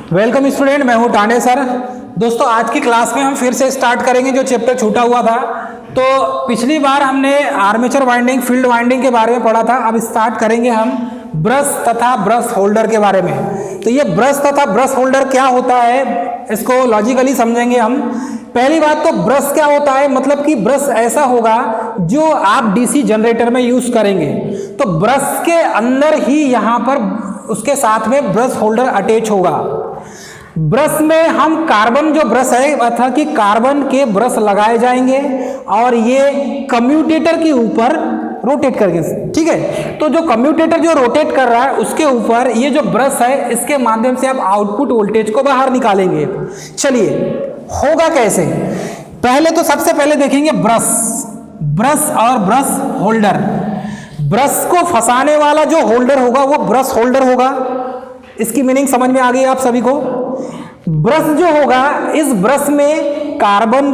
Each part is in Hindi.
वेलकम स्टूडेंट, मैं हूं टांडे सर। दोस्तों, आज की क्लास में हम फिर से स्टार्ट करेंगे जो चैप्टर छूटा हुआ था। तो पिछली बार हमने आर्मेचर वाइंडिंग, फील्ड वाइंडिंग के बारे में पढ़ा था। अब स्टार्ट करेंगे हम ब्रश तथा ब्रश होल्डर के बारे में। तो ये ब्रश तथा ब्रश होल्डर क्या होता है, इसको लॉजिकली समझेंगे हम। पहली बात तो ब्रश क्या होता है, मतलब कि ब्रश ऐसा होगा जो आप डीसी जनरेटर में यूज करेंगे। तो ब्रश के अंदर ही यहाँ पर उसके साथ में ब्रश होल्डर अटैच होगा। ब्रश में हम कार्बन जो ब्रश है अर्थात कि कार्बन के ब्रश लगाए जाएंगे और ये कम्यूटेटर के ऊपर रोटेट करके, ठीक है। तो जो कम्यूटेटर जो रोटेट कर रहा है उसके ऊपर ये जो ब्रश है इसके माध्यम से आप आउटपुट वोल्टेज को बाहर निकालेंगे। चलिए, होगा कैसे? पहले तो सबसे पहले देखेंगे ब्रश और ब्रश होल्डर। ब्रश को फंसाने वाला जो होल्डर होगा वो ब्रश होल्डर होगा। इसकी मीनिंग समझ में आ गई आप सभी को? ब्रश जो होगा, इस ब्रश में कार्बन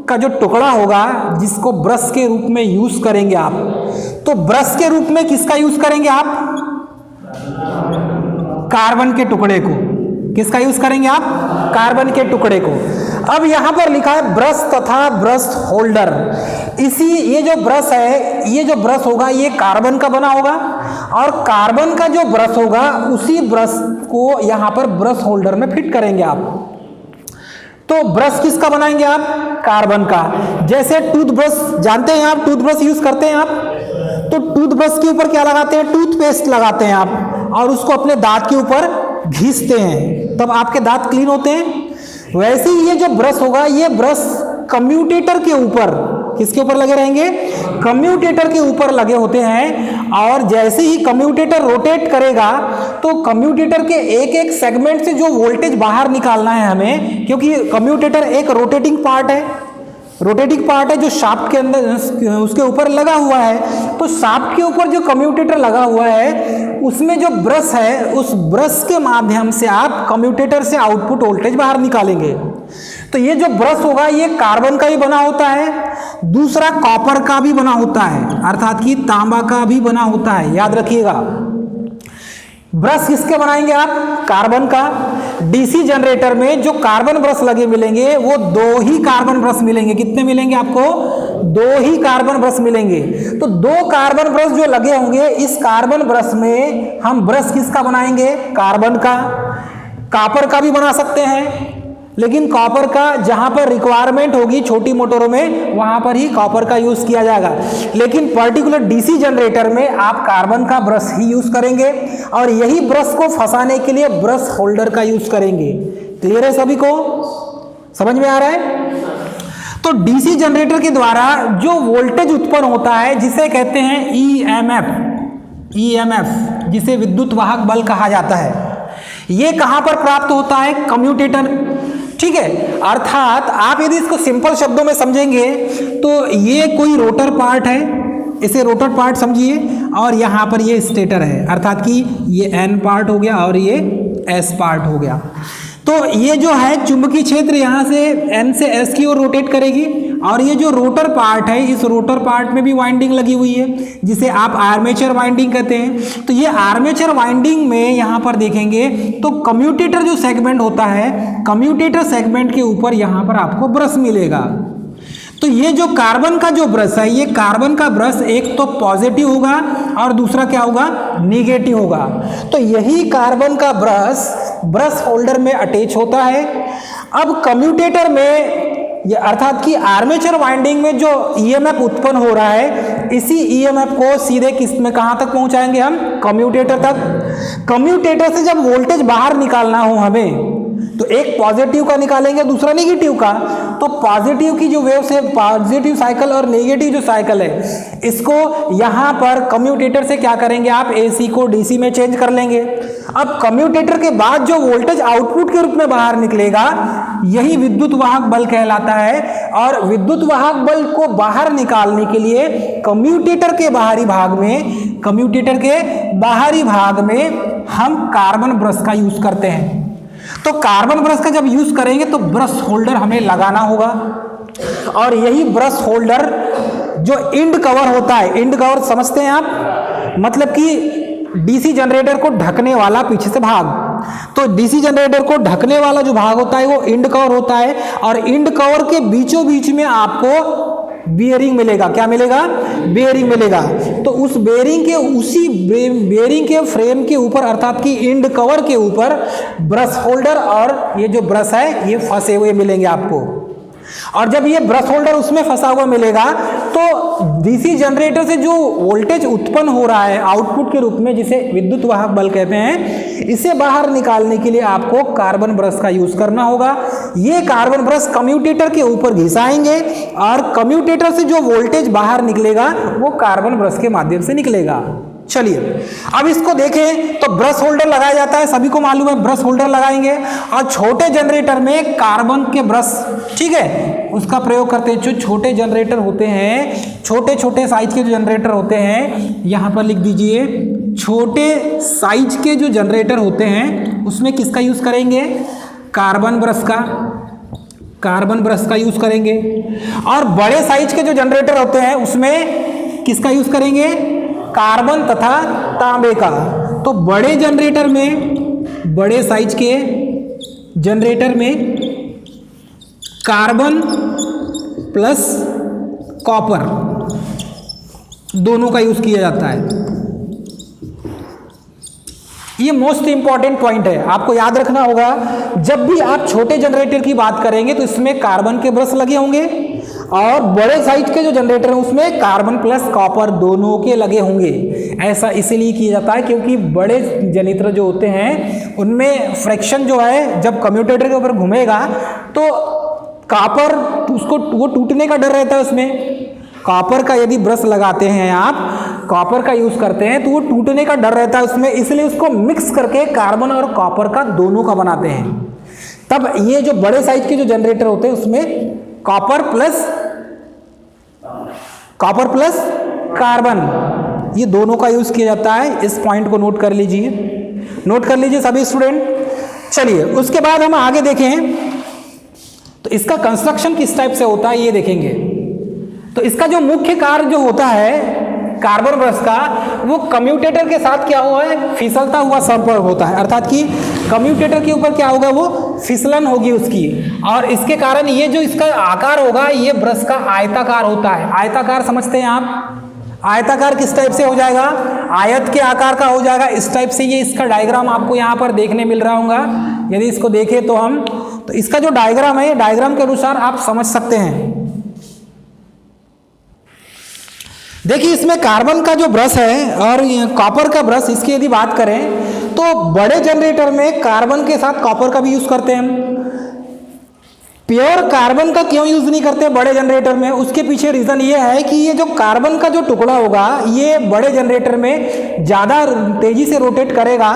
का जो टुकड़ा होगा जिसको ब्रश के रूप में यूज करेंगे आप। तो ब्रश के रूप में किसका यूज करेंगे आप? कार्बन के टुकड़े को। किसका यूज करेंगे आप? कार्बन के टुकड़े को। अब यहां पर लिखा है ब्रश तथा ब्रश होल्डर। ये जो ब्रश है, ये जो ब्रश होगा ये कार्बन का बना होगा और कार्बन का जो ब्रश होगा उसी ब्रश को यहां पर ब्रश होल्डर में फिट करेंगे आप। तो ब्रश किसका बनाएंगे आप? कार्बन का। जैसे टूथब्रश, जानते हैं आप, टूथब्रश यूज करते हैं आप। तो टूथब्रश के ऊपर क्या लगाते हैं? टूथपेस्ट लगाते हैं आप और उसको अपने दांत के ऊपर घिसते हैं, तब आपके दांत क्लीन होते हैं। वैसे ही ये जो ब्रश होगा, ये ब्रश कम्यूटेटर के ऊपर, किसके ऊपर लगे रहेंगे? कम्यूटेटर के ऊपर लगे होते हैं। और जैसे ही कम्यूटेटर रोटेट करेगा तो कम्यूटेटर के एक एक सेगमेंट से जो वोल्टेज बाहर निकालना है हमें, क्योंकि कम्यूटेटर एक रोटेटिंग पार्ट है जो शाफ्ट के अंदर उसके ऊपर लगा हुआ है। तो शाफ्ट के ऊपर जो कम्यूटेटर लगा हुआ है उसमें जो ब्रश है, उस ब्रश के माध्यम से आप कम्यूटेटर से आउटपुट वोल्टेज बाहर निकालेंगे। तो ये जो ब्रश होगा ये कार्बन का भी बना होता है, दूसरा कॉपर का भी बना होता है, अर्थात कि तांबा का भी बना होता है। याद रखिएगा, ब्रश किसके बनाएंगे आप? कार्बन का। डीसी जनरेटर में जो कार्बन ब्रश लगे मिलेंगे वो 2 ही कार्बन ब्रश मिलेंगे। कितने मिलेंगे आपको? 2 ही कार्बन ब्रश मिलेंगे। तो 2 कार्बन ब्रश जो लगे होंगे, इस कार्बन ब्रश में हम ब्रश किसका बनाएंगे? कार्बन का। कॉपर का भी बना सकते हैं, लेकिन कॉपर का जहां पर रिक्वायरमेंट होगी छोटी मोटरों में वहां पर ही कॉपर का यूज किया जाएगा। लेकिन पर्टिकुलर डीसी जनरेटर में आप कार्बन का ब्रश ही यूज करेंगे और यही ब्रश को फंसाने के लिए ब्रश होल्डर का यूज करेंगे। क्लियर है सभी को? समझ में आ रहा है? तो डीसी जनरेटर के द्वारा जो वोल्टेज उत्पन्न होता है जिसे कहते हैं ईएमएफ, जिसे विद्युत वाहक बल कहा जाता है, ये कहां पर प्राप्त होता है? कम्यूटेटर। ठीक है, अर्थात आप यदि इसको सिंपल शब्दों में समझेंगे तो ये कोई रोटर पार्ट है, इसे रोटर पार्ट समझिए, और यहाँ पर ये स्टेटर है, अर्थात कि ये एन पार्ट हो गया और ये एस पार्ट हो गया। तो ये जो है चुंबकीय क्षेत्र यहाँ से एन से एस की ओर रोटेट करेगी और ये जो रोटर पार्ट है, इस रोटर पार्ट में भी वाइंडिंग लगी हुई है जिसे आप आर्मेचर वाइंडिंग कहते हैं। तो ये आर्मेचर वाइंडिंग में यहाँ पर देखेंगे तो कम्यूटेटर जो सेगमेंट होता है, कम्यूटेटर सेगमेंट के ऊपर यहाँ पर आपको ब्रश मिलेगा। तो ये जो कार्बन का जो ब्रश है, ये कार्बन का ब्रश एक तो पॉजिटिव होगा और दूसरा क्या होगा? निगेटिव होगा। तो यही कार्बन का ब्रश होल्डर में अटैच होता है। अब कम्यूटेटर में अर्थात कि आर्मेचर वाइंडिंग में जो ईएमएफ उत्पन्न हो रहा है, इसी ईएमएफ को सीधे किस में कहां तक पहुंचाएंगे हम? कम्यूटेटर तक। कम्यूटेटर से जब वोल्टेज बाहर निकालना हो हमें तो एक पॉजिटिव का निकालेंगे, दूसरा नेगेटिव का। तो पॉजिटिव की जो वेव्स है, पॉजिटिव साइकिल और नेगेटिव जो साइकिल है, इसको यहां पर कम्यूटेटर से क्या करेंगे आप? एसी को डीसी में चेंज कर लेंगे। अब कम्यूटेटर के बाद जो वोल्टेज आउटपुट के रूप में बाहर निकलेगा यही विद्युत वाहक बल कहलाता है। और विद्युत वाहक बल को बाहर निकालने के लिए कम्यूटेटर के बाहरी भाग में हम कार्बन ब्रश का यूज करते हैं। तो कार्बन ब्रश का जब यूज करेंगे तो ब्रश होल्डर हमें लगाना होगा और यही ब्रश होल्डर जो इंड कवर होता है, इंड कवर समझते हैं आप? मतलब कि डीसी जनरेटर को ढकने वाला पीछे से भाग, तो डीसी जनरेटर को ढकने वाला जो भाग होता है वो इंड कवर होता है, और इंड कवर के बीचों बीच में आपको बेयरिंग मिलेगा। क्या मिलेगा? बेयरिंग मिलेगा। तो उस बेयरिंग के उसी बेयरिंग के फ्रेम के ऊपर अर्थात कि इंड कवर के ऊपर ब्रश होल्डर और ये जो ब्रश है ये फंसे हुए मिलेंगे आपको। और जब ये ब्रश होल्डर उसमें फंसा हुआ मिलेगा तो डीसी जनरेटर से जो वोल्टेज उत्पन्न हो रहा है आउटपुट के रूप में, जिसे विद्युत वाहक बल कहते हैं, इसे बाहर निकालने के लिए आपको कार्बन ब्रश का यूज करना होगा। ये कार्बन ब्रश कम्यूटेटर के ऊपर घिसाएंगे और कम्यूटेटर से जो वोल्टेज बाहर निकलेगा वो कार्बन ब्रश के माध्यम से निकलेगा। चलिए अब इसको देखें तो ब्रश होल्डर लगाया जाता है, सभी को मालूम है ब्रश होल्डर लगाएंगे, और छोटे जनरेटर में कार्बन के ब्रश, ठीक है, उसका प्रयोग करते हैं। जो छोटे जनरेटर होते हैं, छोटे छोटे साइज के जो जनरेटर होते हैं, यहां पर लिख दीजिए, छोटे साइज के जो जनरेटर होते हैं उसमें किसका यूज करेंगे? कार्बन ब्रश का, कार्बन ब्रश का यूज करेंगे। और बड़े साइज के जो जनरेटर होते हैं उसमें किसका यूज करेंगे? कार्बन तथा तांबे का। तो बड़े जनरेटर में, बड़े साइज के जनरेटर में कार्बन प्लस कॉपर दोनों का यूज किया जाता है। ये मोस्ट इंपॉर्टेंट पॉइंट है, आपको याद रखना होगा। जब भी आप छोटे जनरेटर की बात करेंगे तो इसमें कार्बन के ब्रश लगे होंगे, और बड़े साइज के जो जनरेटर हैं उसमें कार्बन प्लस कॉपर दोनों के लगे होंगे। ऐसा इसलिए किया जाता है क्योंकि बड़े जनरेटर जो होते हैं उनमें फ्रिक्शन जो है जब कम्यूटेटर के ऊपर घूमेगा तो कॉपर उसको वो टूटने का डर रहता है। उसमें कॉपर का यदि ब्रश लगाते हैं आप, कॉपर का यूज करते हैं तो वो टूटने का डर रहता है उसमें, इसलिए उसको मिक्स करके कार्बन और कॉपर का दोनों का बनाते हैं। तब ये जो बड़े साइज के जो जनरेटर होते हैं उसमें कॉपर प्लस कार्बन ये दोनों का यूज किया जाता है। इस पॉइंट को नोट कर लीजिए, नोट कर लीजिए सभी स्टूडेंट। चलिए उसके बाद हम आगे देखें तो इसका कंस्ट्रक्शन किस टाइप से होता है ये देखेंगे। तो इसका जो मुख्य कार्य जो होता है कार्बन ब्रश का, वो कम्यूटेटर के साथ क्या हुआ है? फिसलता हुआ संपर्क होता है, अर्थात कि कम्यूटेटर के ऊपर क्या होगा? वो फिसलन होगी उसकी, और इसके कारण ये जो इसका आकार होगा ये ब्रश का आयताकार होता है। आयताकार समझते हैं आप? आयताकार किस टाइप से हो जाएगा? आयत के आकार का हो जाएगा इस टाइप से। ये इसका डायग्राम आपको यहाँ पर देखने मिल रहा होगा, यदि इसको देखें तो हम, तो इसका जो डायग्राम है डायग्राम के अनुसार आप समझ सकते हैं। देखिए इसमें कार्बन का जो ब्रश है और कॉपर का ब्रश, इसकी यदि बात करें तो बड़े जनरेटर में कार्बन के साथ कॉपर का भी यूज करते हैं। प्योर कार्बन का क्यों यूज नहीं करते बड़े जनरेटर में? उसके पीछे रीजन ये है कि ये जो कार्बन का जो टुकड़ा होगा ये बड़े जनरेटर में ज्यादा तेजी से रोटेट करेगा,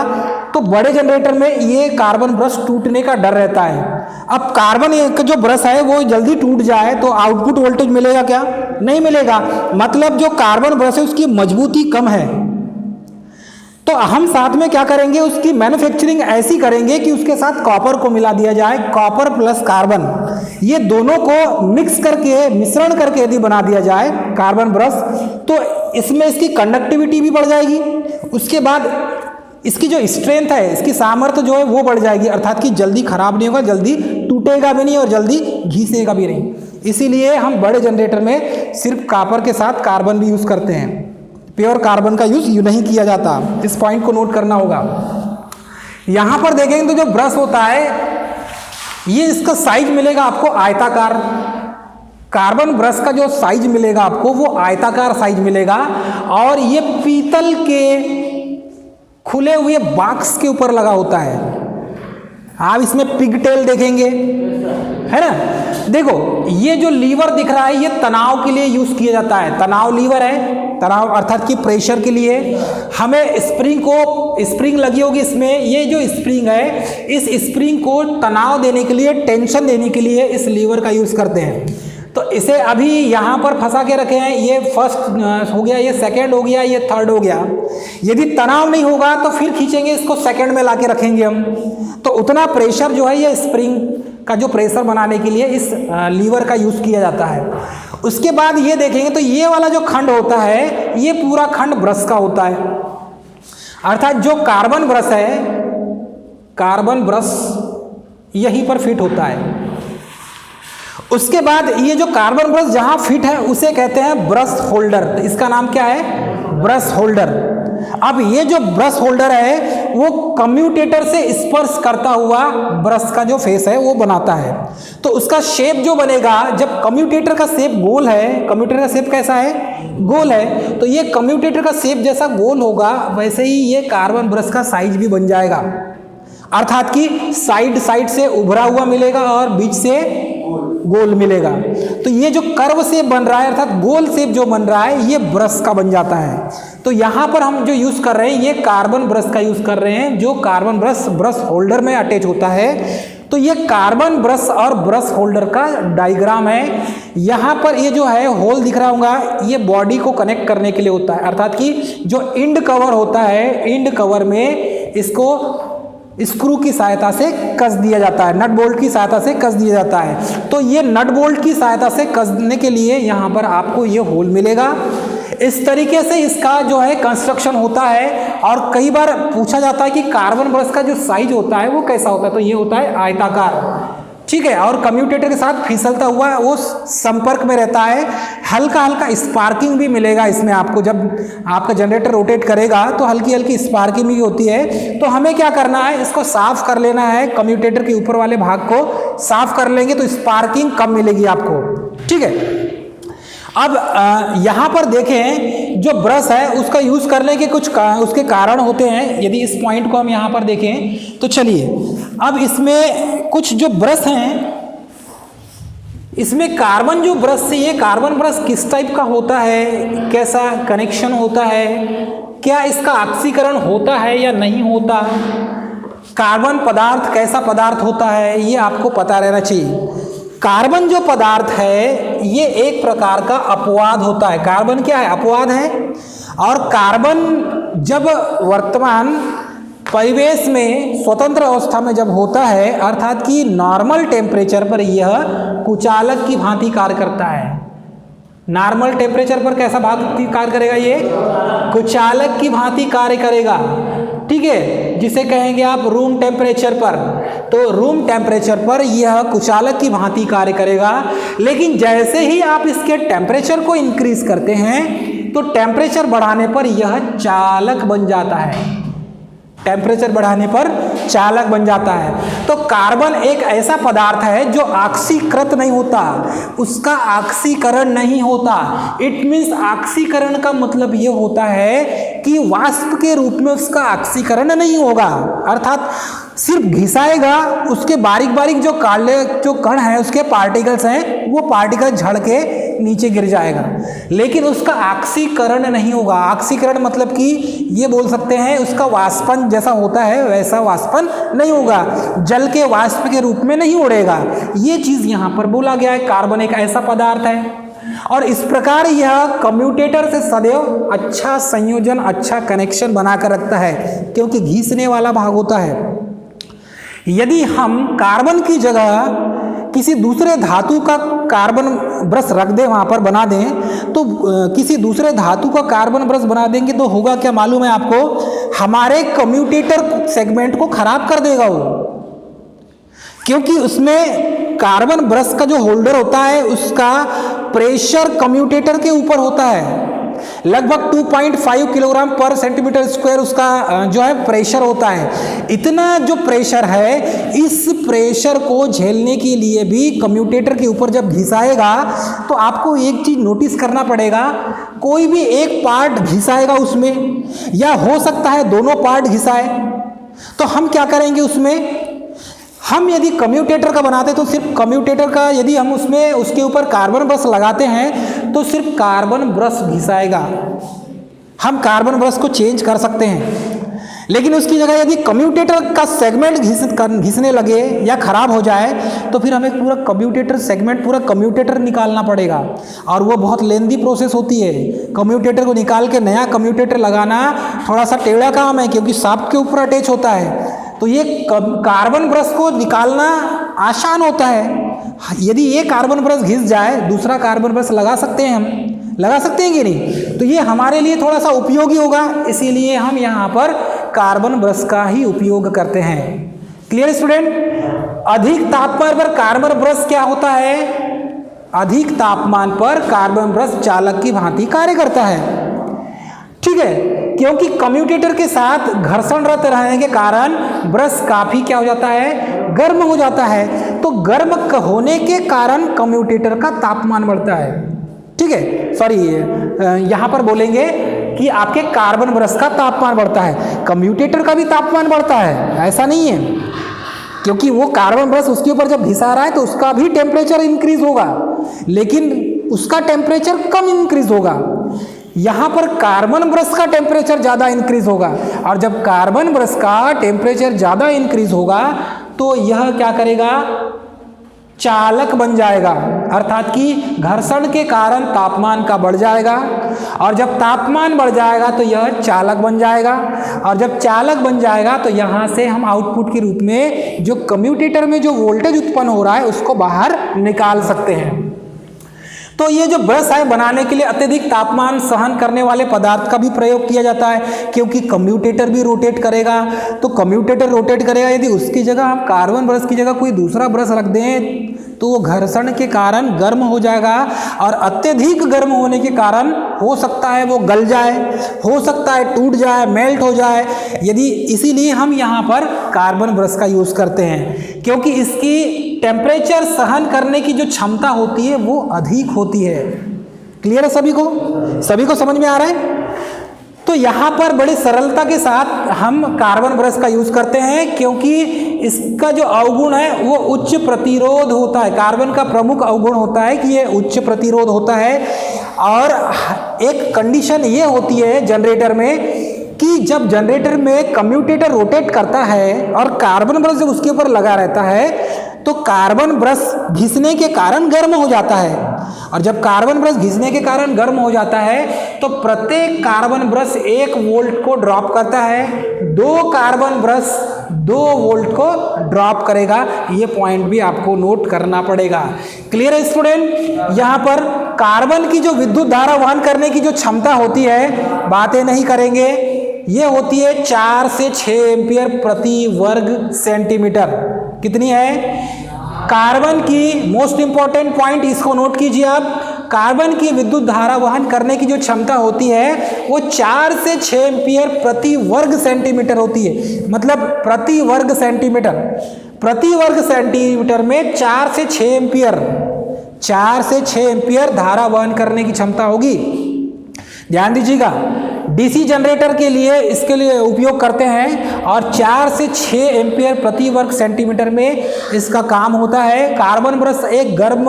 तो बड़े जनरेटर में ये कार्बन ब्रश टूटने का डर रहता है। अब कार्बन का जो ब्रश है वो जल्दी टूट जाए तो आउटपुट वोल्टेज मिलेगा क्या? नहीं मिलेगा। मतलब जो कार्बन ब्रश है उसकी मजबूती कम है। तो हम साथ में क्या करेंगे? उसकी मैन्युफैक्चरिंग ऐसी करेंगे कि उसके साथ कॉपर को मिला दिया जाए, कॉपर प्लस कार्बन, ये दोनों को मिक्स करके, मिश्रण करके यदि बना दिया जाए कार्बन ब्रश, तो इसमें इसकी कंडक्टिविटी भी बढ़ जाएगी। उसके बाद इसकी जो स्ट्रेंथ है, इसकी सामर्थ्य जो है वो बढ़ जाएगी, अर्थात कि जल्दी खराब नहीं होगा, जल्दी टूटेगा भी नहीं और जल्दी घिसेगा भी नहीं। इसीलिए हम बड़े जनरेटर में सिर्फ कॉपर के साथ कार्बन भी यूज करते हैं, प्योर कार्बन का यूज नहीं किया जाता। इस पॉइंट को नोट करना होगा। यहां पर देखेंगे तो जो ब्रश होता है ये इसका साइज मिलेगा आपको आयताकार। कार्बन ब्रश का जो साइज मिलेगा आपको वो आयताकार साइज मिलेगा, और ये पीतल के खुले हुए बॉक्स के ऊपर लगा होता है। आप इसमें पिगटेल देखेंगे, है ना? देखो ये जो लीवर दिख रहा है ये तनाव के लिए यूज किया जाता है। तनाव लीवर है, तनाव अर्थात कि प्रेशर के लिए। हमें स्प्रिंग लगी होगी इसमें, ये जो स्प्रिंग है इस स्प्रिंग को तनाव देने के लिए, टेंशन देने के लिए इस लीवर का यूज करते हैं। तो इसे अभी यहाँ पर फंसा के रखे हैं, ये फर्स्ट हो गया, ये सेकंड हो गया, ये थर्ड हो गया। यदि तनाव नहीं होगा तो फिर खींचेंगे इसको, सेकंड में लाके रखेंगे हम, तो उतना प्रेशर जो है ये स्प्रिंग का जो प्रेशर बनाने के लिए इस लीवर का यूज किया जाता है। उसके बाद ये देखेंगे तो ये वाला जो खंड होता है ये पूरा खंड ब्रश का होता है, अर्थात जो कार्बन ब्रश है कार्बन ब्रश यहीं पर फिट होता है। उसके बाद ये जो कार्बन ब्रश जहां फिट है उसे कहते हैं ब्रश होल्डर। इसका नाम क्या है? Brush holder. अब ये जो ब्रश होल्डर है वो कम्यूटेटर से स्पर्श करता हुआ ब्रश का जो फेस है वो बनाता है। तो उसका शेप जो बनेगा, जब कम्यूटेटर का शेप गोल है, कम्यूटेटर का शेप कैसा है? गोल है, तो ये कम्यूटेटर का शेप जैसा गोल होगा वैसे ही ये कार्बन ब्रश का साइज भी बन जाएगा, अर्थात कि साइड साइड से उभरा हुआ मिलेगा और बीच से गोल मिलेगा। तो ये जो कर्व शेप बन रहा है अर्थात गोल शेप जो बन रहा है ये ब्रश का बन जाता है। तो यहाँ पर हम जो यूज कर रहे हैं ये कार्बन ब्रश का यूज कर रहे हैं, जो कार्बन ब्रश होल्डर में अटैच होता है। तो ये कार्बन ब्रश और ब्रश होल्डर का डायग्राम है। यहाँ पर ये जो है होल दिख रहा होगा, ये बॉडी को कनेक्ट करने के लिए होता है, अर्थात कि जो इंड कवर होता है, इंड कवर में इसको स्क्रू की सहायता से कस दिया जाता है, नट बोल्ट की सहायता से कस दिया जाता है। तो ये नट बोल्ट की सहायता से कसने के लिए यहाँ पर आपको ये होल मिलेगा। इस तरीके से इसका जो है कंस्ट्रक्शन होता है। और कई बार पूछा जाता है कि कार्बन ब्रश का जो साइज होता है वो कैसा होता है, तो ये होता है आयताकार, ठीक है। और कम्यूटेटर के साथ फिसलता हुआ वो संपर्क में रहता है। हल्का हल्का स्पार्किंग भी मिलेगा इसमें आपको, जब आपका जनरेटर रोटेट करेगा तो हल्की हल्की स्पार्किंग भी होती है। तो हमें क्या करना है, इसको साफ कर लेना है, कम्यूटेटर के ऊपर वाले भाग को साफ कर लेंगे तो स्पार्किंग कम मिलेगी आपको, ठीक है। अब यहाँ पर देखें जो ब्रश है उसका यूज करने के कुछ उसके कारण होते हैं। यदि इस पॉइंट को हम यहाँ पर देखें तो चलिए, अब इसमें कुछ जो ब्रश हैं, इसमें कार्बन जो ब्रश से, ये कार्बन ब्रश किस टाइप का होता है, कैसा कनेक्शन होता है, क्या इसका ऑक्सीकरण होता है या नहीं होता, कार्बन पदार्थ कैसा पदार्थ होता है, ये आपको पता रहना चाहिए। कार्बन जो पदार्थ है ये एक प्रकार का अपवाद होता है। कार्बन क्या है? अपवाद है। और कार्बन जब वर्तमान परिवेश में स्वतंत्र अवस्था में जब होता है, अर्थात कि नॉर्मल टेम्परेचर पर यह कुचालक की भांति कार्य करता है। नॉर्मल टेम्परेचर पर कैसा भांति कार्य करेगा? ये कुचालक की भांति कार्य करेगा, ठीक है, जिसे कहेंगे आप रूम टेम्परेचर पर। तो रूम टेम्परेचर पर यह कुचालक की भांति कार्य करेगा। लेकिन जैसे ही आप इसके टेम्परेचर को इंक्रीज करते हैं तो टेम्परेचर बढ़ाने पर यह चालक बन जाता है, टेम्परेचर बढ़ाने पर चालक बन जाता है। तो कार्बन एक ऐसा पदार्थ है जो ऑक्सीकृत नहीं होता, उसका ऑक्सीकरण नहीं होता। इट मीन्स ऑक्सीकरण का मतलब ये होता है कि वाष्प के रूप में उसका ऑक्सीकरण नहीं होगा, अर्थात सिर्फ घिसाएगा, उसके बारीक बारीक जो काले जो कण हैं, उसके पार्टिकल्स हैं, वो पार्टिकल झड़ के नीचे गिर जाएगा, लेकिन उसका ऑक्सीकरण नहीं होगा। ऑक्सीकरण मतलब कि ये बोल सकते हैं उसका वाष्पन जैसा होता है वैसा वाष्पन नहीं होगा, जल के वाष्प के रूप में नहीं उड़ेगा। ये चीज यहाँ पर बोला गया है। कार्बन एक ऐसा पदार्थ है और इस प्रकार यह कम्यूटेटर से सदैव अच्छा संयोजन, अच्छा कनेक्शन बनाकर रखता है, क्योंकि घिसने वाला भाग होता है। यदि हम कार्बन की जगह किसी दूसरे धातु का कार्बन ब्रश रख दें, वहाँ पर बना दें, तो किसी दूसरे धातु का कार्बन ब्रश बना देंगे तो होगा क्या मालूम है आपको? हमारे कम्यूटेटर सेगमेंट को खराब कर देगा वो, क्योंकि उसमें कार्बन ब्रश का जो होल्डर होता है उसका प्रेशर कम्यूटेटर के ऊपर होता है। लगभग 2.5 किलोग्राम पर सेंटीमीटर स्क्वायर उसका जो है प्रेशर होता है। इतना जो प्रेशर है, इस प्रेशर को झेलने के लिए भी कम्यूटेटर के ऊपर जब घिसाएगा तो आपको एक चीज नोटिस करना पड़ेगा, कोई भी एक पार्ट घिसाएगा उसमें, या हो सकता है दोनों पार्ट घिसाए। तो हम क्या करेंगे उसमें, हम यदि कम्यूटेटर का बनाते तो सिर्फ कम्यूटेटर का, यदि हम उसमें उसके ऊपर कार्बन ब्रश लगाते हैं तो सिर्फ कार्बन ब्रश घिसाएगा। हम कार्बन ब्रश को चेंज कर सकते हैं, लेकिन उसकी जगह यदि कम्यूटेटर का सेगमेंट घिसने लगे या खराब हो जाए तो फिर हमें पूरा कम्यूटेटर सेगमेंट, पूरा कम्यूटेटर निकालना पड़ेगा, और वो बहुत लेंदी प्रोसेस होती है। कम्यूटेटर को निकाल के नया कम्यूटेटर लगाना थोड़ा सा टेढ़ा काम है, क्योंकि शाफ्ट के ऊपर अटैच होता है। तो ये कार्बन ब्रश को निकालना आसान होता है। यदि ये कार्बन ब्रश घिस जाए, दूसरा कार्बन ब्रश लगा सकते हैं, हम लगा सकते हैं कि नहीं? तो ये हमारे लिए थोड़ा सा उपयोगी होगा, इसीलिए हम यहाँ पर कार्बन ब्रश का ही उपयोग करते हैं। Clear student? अधिक तापमान पर कार्बन ब्रश क्या होता है? अधिक तापमान पर कार्बन ब्रश चालक की भांति कार्य करता है। ठीक है, क्योंकि कम्यूटेटर के साथ घर्षणरत रहने के कारण ब्रश काफी क्या हो जाता है? गर्म हो जाता है। तो गर्म होने के कारण कम्यूटेटर का तापमान बढ़ता है। ठीक है, सॉरी यहां पर बोलेंगे कि आपके कार्बन ब्रश का तापमान बढ़ता है, कम्यूटेटर का भी तापमान बढ़ता है, ऐसा नहीं है। क्योंकि वो कार्बन ब्रश उसके ऊपर जब घिसा रहा है तो उसका भी टेम्परेचर इंक्रीज होगा, लेकिन उसका टेम्परेचर कम इंक्रीज होगा। यहां पर कार्बन ब्रश का टेम्परेचर ज्यादा इंक्रीज होगा, और जब कार्बन ब्रश का टेम्परेचर ज्यादा इंक्रीज होगा तो यह क्या करेगा? चालक बन जाएगा, अर्थात कि घर्षण के कारण तापमान का बढ़ जाएगा, और जब तापमान बढ़ जाएगा तो यह चालक बन जाएगा, और जब चालक बन जाएगा तो यहाँ से हम आउटपुट के रूप में जो कम्यूटेटर में जो वोल्टेज उत्पन्न हो रहा है उसको बाहर निकाल सकते हैं। तो ये जो ब्रश है बनाने के लिए अत्यधिक तापमान सहन करने वाले पदार्थ का भी प्रयोग किया जाता है, क्योंकि कम्यूटेटर भी रोटेट करेगा। तो कम्यूटेटर रोटेट करेगा, यदि उसकी जगह हम कार्बन ब्रश की जगह कोई दूसरा ब्रश रख दें तो वो घर्षण के कारण गर्म हो जाएगा, और अत्यधिक गर्म होने के कारण हो सकता है वो गल जाए, हो सकता है टूट जाए, मेल्ट हो जाए। यदि इसीलिए हम यहाँ पर कार्बन ब्रश का यूज़ करते हैं, क्योंकि इसकी टेम्परेचर सहन करने की जो क्षमता होती है वो अधिक होती है। क्लियर है सभी को? सभी को समझ में आ रहा है? तो यहाँ पर बड़ी सरलता के साथ हम कार्बन ब्रश का यूज करते हैं, क्योंकि इसका जो अवगुण है वो उच्च प्रतिरोध होता है। कार्बन का प्रमुख अवगुण होता है कि ये उच्च प्रतिरोध होता है, और एक कंडीशन ये होती है जनरेटर में कि जब जनरेटर में कम्यूटेटर रोटेट करता है और कार्बन ब्रश जब उसके ऊपर लगा रहता है तो कार्बन ब्रश घिसने के कारण गर्म हो जाता है, और जब कार्बन ब्रश घिसने के कारण गर्म हो जाता है तो प्रत्येक कार्बन ब्रश 1 वोल्ट को ड्रॉप करता है, 2 कार्बन ब्रश 2 वोल्ट को ड्रॉप करेगा। ये पॉइंट भी आपको नोट करना पड़ेगा। क्लियर है स्टूडेंट? यहाँ पर कार्बन की जो विद्युत धारा वहन करने की जो क्षमता होती है, बातें नहीं करेंगे, ये होती है 4 से 6 एम्पियर प्रति वर्ग सेंटीमीटर। कितनी है? कार्बन की मोस्ट इंपॉर्टेंट पॉइंट इसको नोट कीजिए आप, कार्बन की विद्युत धारा वहन करने की जो क्षमता होती है वो 4 से 6 एम्पियर प्रति वर्ग सेंटीमीटर होती है। मतलब प्रति वर्ग सेंटीमीटर, प्रति वर्ग सेंटीमीटर में 4 से 6 एम्पियर, 4 से 6 एम्पियर धारा वहन करने की क्षमता होगी। ध्यान दीजिएगा, डीसी जनरेटर के लिए इसके लिए उपयोग करते हैं, और 4 से 6 एम्पियर प्रति वर्ग सेंटीमीटर में इसका काम होता है। कार्बन ब्रश एक गर्म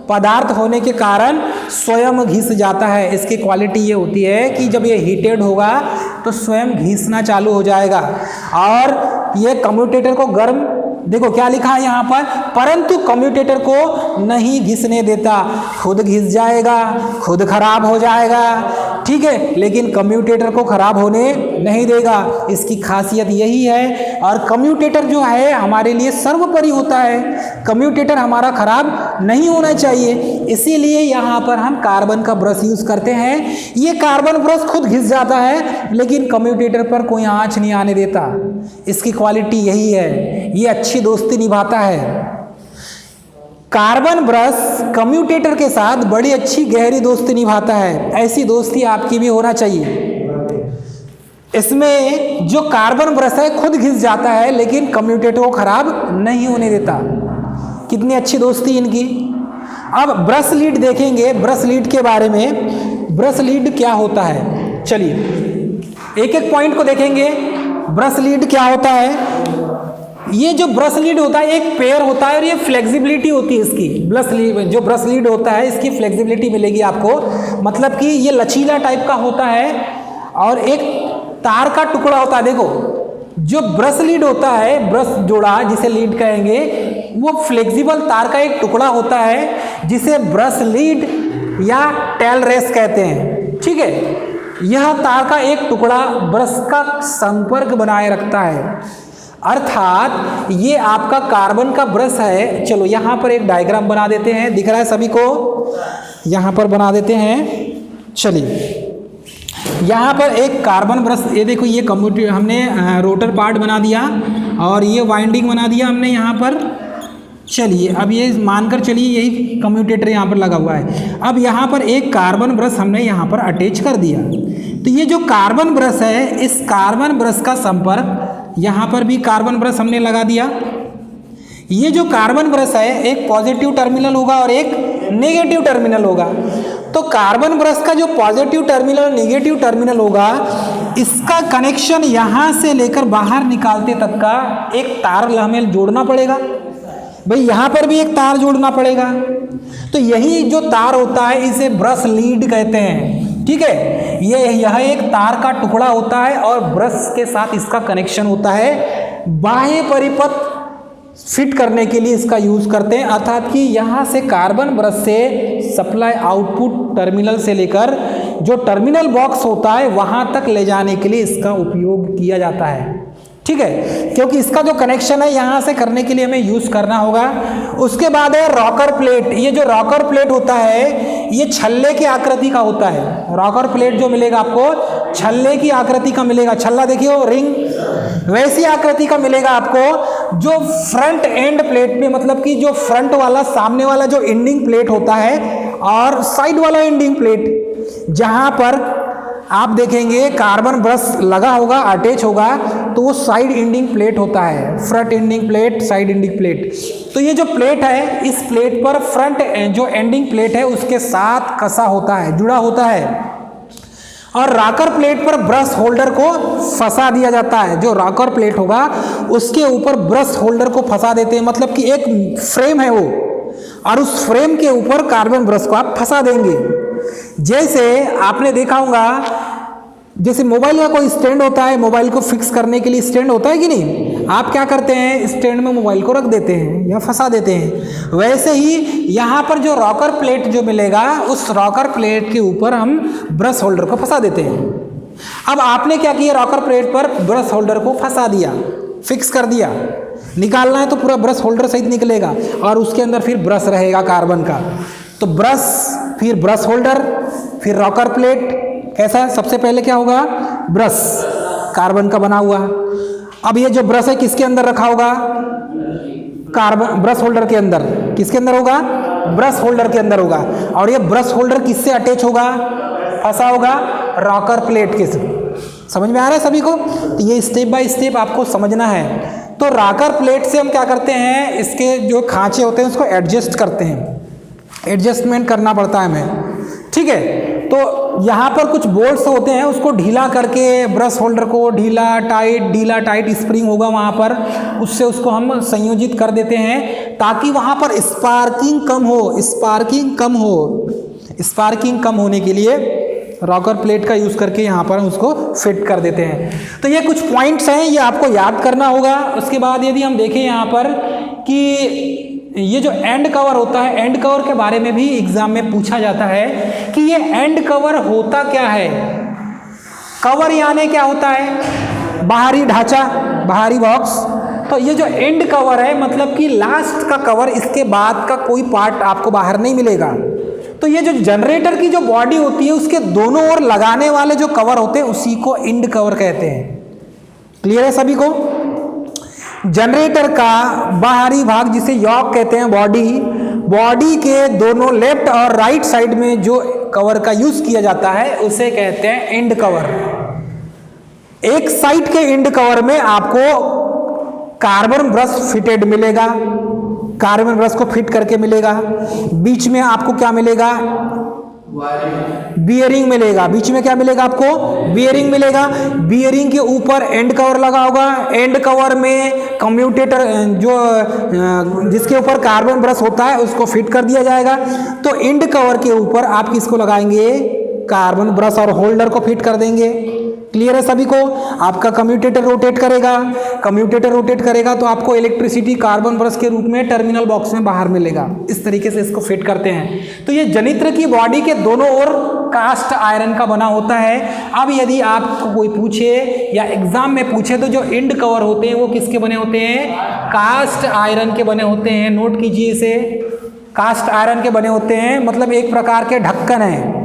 पदार्थ होने के कारण स्वयं घिस जाता है। इसकी क्वालिटी ये होती है कि जब ये हीटेड होगा तो स्वयं घिसना चालू हो जाएगा, और ये कम्यूटेटर को गर्म, देखो क्या लिखा है यहाँ पर, परंतु कम्यूटेटर को नहीं घिसने देता, खुद घिस जाएगा, खुद खराब हो जाएगा। ठीक है, लेकिन कम्यूटेटर को खराब होने नहीं देगा। इसकी खासियत यही है, और कम्यूटेटर जो है हमारे लिए सर्वोपरि होता है। कम्यूटेटर हमारा खराब नहीं होना चाहिए, इसीलिए यहाँ पर हम कार्बन का ब्रश यूज करते हैं। ये कार्बन ब्रश खुद घिस जाता है, लेकिन कम्यूटेटर पर कोई आंच नहीं आने देता। इसकी क्वालिटी यही है, ये अच्छी दोस्ती निभाता है। कार्बन ब्रश कम्यूटेटर के साथ बड़ी अच्छी गहरी दोस्ती निभाता है। ऐसी दोस्ती आपकी भी होना चाहिए। इसमें जो कार्बन ब्रश है खुद घिस जाता है, लेकिन कम्यूटेटर को खराब नहीं होने देता। कितनी अच्छी दोस्ती इनकी। अब ब्रश लीड देखेंगे, ब्रश लीड के बारे में। ब्रश लीड क्या होता है, चलिए एक एक पॉइंट को देखेंगे। ब्रश लीड क्या होता है? ये जो ब्रश लीड होता है एक पेयर होता है, और ये फ्लेक्सिबिलिटी होती है इसकी। जो ब्रश लीड होता है इसकी फ्लेक्सिबिलिटी मिलेगी आपको, मतलब कि ये लचीला टाइप का होता है, और एक तार का टुकड़ा होता है। देखो जो ब्रश लीड होता है, ब्रश जोड़ा जिसे लीड कहेंगे, वो फ्लेक्सिबल तार का एक टुकड़ा होता है जिसे ब्रश लीड या टेल रेस कहते हैं। ठीक है, यह तार का एक टुकड़ा ब्रश का संपर्क बनाए रखता है, अर्थात ये आपका कार्बन का ब्रश है। चलो यहाँ पर एक डायग्राम बना देते हैं, दिख रहा है सभी को? यहाँ पर बना देते हैं। चलिए यहाँ पर एक कार्बन ब्रश, ये देखो, ये कम्यूटेटर हमने रोटर पार्ट बना दिया, और ये वाइंडिंग बना दिया हमने यहाँ पर। चलिए अब ये मानकर चलिए यही कम्यूटेटर यहाँ पर लगा हुआ है। अब यहाँ पर एक कार्बन ब्रश हमने यहाँ पर अटैच कर दिया। तो ये जो कार्बन ब्रश है, इस कार्बन ब्रश का संपर्क यहाँ पर भी कार्बन ब्रश हमने लगा दिया। ये जो कार्बन ब्रश है एक पॉजिटिव टर्मिनल होगा और एक नेगेटिव टर्मिनल होगा। तो कार्बन ब्रश का जो पॉजिटिव टर्मिनल और नेगेटिव टर्मिनल होगा, इसका कनेक्शन यहाँ से लेकर बाहर निकालते तक का एक तार हमें जोड़ना पड़ेगा। भाई यहाँ पर भी एक तार जोड़ना पड़ेगा। तो यही जो तार होता है इसे ब्रश लीड कहते हैं। ठीक है, यह एक तार का टुकड़ा होता है और ब्रश के साथ इसका कनेक्शन होता है। बाह्य परिपथ फिट करने के लिए इसका यूज करते हैं, अर्थात कि यहाँ से कार्बन ब्रश से सप्लाई आउटपुट टर्मिनल से लेकर जो टर्मिनल बॉक्स होता है वहाँ तक ले जाने के लिए इसका उपयोग किया जाता है। ठीक है, क्योंकि इसका जो कनेक्शन है यहाँ से करने के लिए हमें यूज करना होगा। उसके बाद है रॉकर प्लेट। ये जो रॉकर प्लेट होता है ये छल्ले की आकृति का होता है। रॉकर प्लेट जो मिलेगा आपको छल्ले की आकृति का मिलेगा। छल्ला देखिए रिंग, वैसी आकृति का मिलेगा आपको। जो फ्रंट एंड प्लेट में, मतलब कि जो फ्रंट वाला सामने वाला जो एंडिंग प्लेट होता है और साइड वाला एंडिंग प्लेट, जहां पर आप देखेंगे कार्बन ब्रश लगा होगा, अटैच होगा, तो वो साइड एंडिंग प्लेट होता है। Front ending plate, side ending plate. तो ये जो प्लेट है, इस प्लेट पर फ्रंट जो एंडिंग प्लेट है उसके साथ कसा होता है, जुड़ा होता है। और रॉकर प्लेट पर ब्रश होल्डर को फंसा दिया जाता है। जो रॉकर प्लेट होगा उसके ऊपर ब्रश होल्डर को फंसा देते हैं, मतलब कि एक फ्रेम है वो, और उस फ्रेम के ऊपर कार्बन ब्रश को आप फंसा देंगे। जैसे आपने देखा होगा, जैसे मोबाइल का कोई स्टैंड होता है, मोबाइल को फिक्स करने के लिए स्टैंड होता है कि नहीं, आप क्या करते हैं, स्टैंड में मोबाइल को रख देते हैं या फंसा देते हैं। वैसे ही यहाँ पर जो रॉकर प्लेट जो मिलेगा, उस रॉकर प्लेट के ऊपर हम ब्रश होल्डर को फंसा देते हैं। अब आपने क्या किया, रॉकर प्लेट पर ब्रश होल्डर को फंसा दिया, फिक्स कर दिया। निकालना है तो पूरा ब्रश होल्डर सहित निकलेगा और उसके अंदर फिर ब्रश रहेगा कार्बन का। तो ब्रश, फिर ब्रश होल्डर, फिर रॉकर प्लेट। कैसा, सबसे पहले क्या होगा, ब्रश कार्बन का बना हुआ। अब ये जो ब्रश है किसके अंदर रखा होगा, कार्बन ब्रश होल्डर के अंदर। किसके अंदर होगा, ब्रश होल्डर के अंदर होगा। और ये ब्रश होल्डर किससे अटैच होगा, फंसा होगा रॉकर प्लेट के। समझ में आ रहा है सभी को? तो ये स्टेप बाय स्टेप आपको समझना है। तो रॉकर प्लेट से हम क्या करते हैं, इसके जो खांचे होते हैं उसको एडजस्ट करते हैं, एडजस्टमेंट करना पड़ता है हमें। ठीक है, तो यहाँ पर कुछ बोल्ट्स होते हैं, उसको ढीला करके ब्रश होल्डर को ढीला टाइट स्प्रिंग होगा वहाँ पर, उससे उसको हम संयोजित कर देते हैं ताकि वहाँ पर स्पार्किंग कम होने के लिए रॉकर प्लेट का यूज़ करके यहाँ पर उसको फिट कर देते हैं। तो ये कुछ पॉइंट्स हैं, ये आपको याद करना होगा। उसके बाद यदि हम देखें यहाँ पर कि ये जो एंड कवर होता है, एंड कवर के बारे में भी एग्जाम में पूछा जाता है कि ये एंड कवर होता क्या है। कवर यानी क्या होता है, बाहरी ढांचा, बाहरी बॉक्स। तो ये जो एंड कवर है मतलब कि लास्ट का कवर, इसके बाद का कोई पार्ट आपको बाहर नहीं मिलेगा। तो ये जो जनरेटर की जो बॉडी होती है उसके दोनों ओर लगाने वाले जो कवर होते हैं उसी को एंड कवर कहते हैं। क्लियर है सभी को? जनरेटर का बाहरी भाग जिसे यॉक कहते हैं, बॉडी के दोनों लेफ्ट और राइट साइड में जो कवर का यूज किया जाता है उसे कहते हैं एंड कवर। एक साइड के एंड कवर में आपको कार्बन ब्रश फिटेड मिलेगा, कार्बन ब्रश को फिट करके मिलेगा। बीच में आपको क्या मिलेगा, बियरिंग मिलेगा। बीच में क्या मिलेगा आपको, बियरिंग मिलेगा। बियरिंग के ऊपर एंड कवर लगा होगा। एंड कवर में कम्यूटेटर जो जिसके ऊपर कार्बन ब्रश होता है उसको फिट कर दिया जाएगा। तो एंड कवर के ऊपर आप किसको लगाएंगे, कार्बन ब्रश और होल्डर को फिट कर देंगे। क्लियर है सभी को? आपका कम्यूटेटर रोटेट करेगा तो आपको इलेक्ट्रिसिटी कार्बन ब्रश के रूप में टर्मिनल बॉक्स में बाहर मिलेगा। इस तरीके से इसको फिट करते हैं। तो ये जनित्र की बॉडी के दोनों ओर कास्ट आयरन का बना होता है। अब यदि आपको कोई पूछे या एग्जाम में पूछे तो जो एंड कवर होते हैं वो किसके बने होते हैं, कास्ट आयरन के बने होते हैं। नोट कीजिए इसे, कास्ट आयरन के बने होते हैं, मतलब एक प्रकार के ढक्कन है।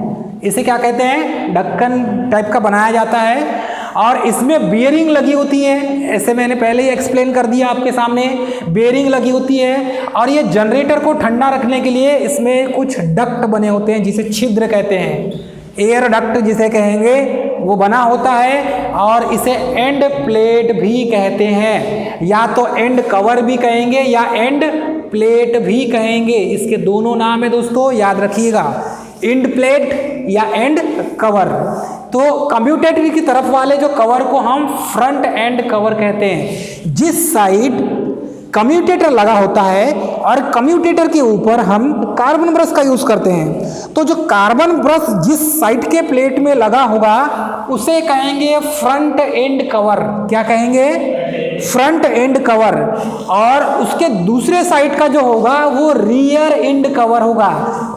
इसे क्या कहते हैं, ढक्कन टाइप का बनाया जाता है। और इसमें बेयरिंग लगी होती है, ऐसे मैंने पहले ही एक्सप्लेन कर दिया आपके सामने, बेयरिंग लगी होती है। और ये जनरेटर को ठंडा रखने के लिए इसमें कुछ डक्ट बने होते हैं जिसे छिद्र कहते हैं, एयर डक्ट जिसे कहेंगे वो बना होता है। और इसे एंड प्लेट भी कहते हैं, या तो एंड कवर भी कहेंगे या एंड प्लेट भी कहेंगे, इसके दोनों नाम है दोस्तों, याद रखिएगा, एंड प्लेट या एंड कवर। तो कम्यूटेटर की तरफ वाले जो कवर को हम फ्रंट एंड कवर कहते हैं। जिस साइड कम्यूटेटर लगा होता है और कम्यूटेटर के ऊपर हम कार्बन ब्रश का यूज करते हैं, तो जो कार्बन ब्रश जिस साइड के प्लेट में लगा होगा उसे कहेंगे फ्रंट एंड कवर। क्या कहेंगे? Front end cover. और उसके दूसरे साइड का जो होगा वो रियर एंड कवर होगा।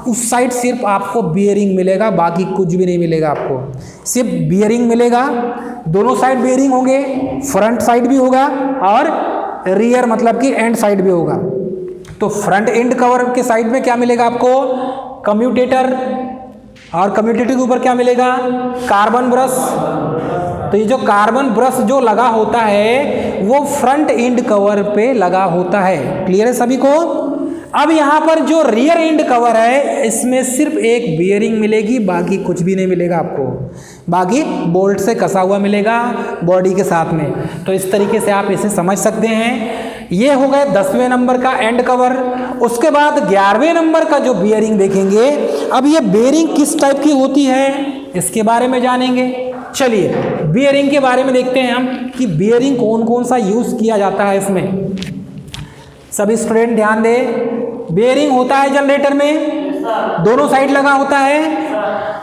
उस साइड सिर्फ आपको बियरिंग मिलेगा, बाकी कुछ भी नहीं मिलेगा आपको, सिर्फ बियरिंग मिलेगा। दोनों साइड बियरिंग होंगे, फ्रंट साइड भी होगा और रियर मतलब कि एंड साइड भी होगा। तो फ्रंट एंड कवर के साइड में क्या मिलेगा आपको? कम्यूटेटर, और कम्यूटेटर के ऊपर क्या मिलेगा? Carbon brush. तो ये जो कार्बन ब्रश जो लगा होता है वो फ्रंट एंड कवर पे लगा होता है। क्लियर है सभी को? अब यहाँ पर जो रियर एंड कवर है इसमें सिर्फ एक बियरिंग मिलेगी, बाकी कुछ भी नहीं मिलेगा आपको, बाकी बोल्ट से कसा हुआ मिलेगा बॉडी के साथ में। तो इस तरीके से आप इसे समझ सकते हैं। ये हो गए 10वें नंबर का एंड कवर। उसके बाद 11वें नंबर का जो बियरिंग देखेंगे। अब ये बियरिंग किस टाइप की होती है इसके बारे में जानेंगे। चलिए बियरिंग के बारे में देखते हैं हम कि बियरिंग कौन कौन सा यूज किया जाता है इसमें। सभी स्टूडेंट ध्यान दें, बेयरिंग होता है जनरेटर में, दोनों साइड लगा होता है।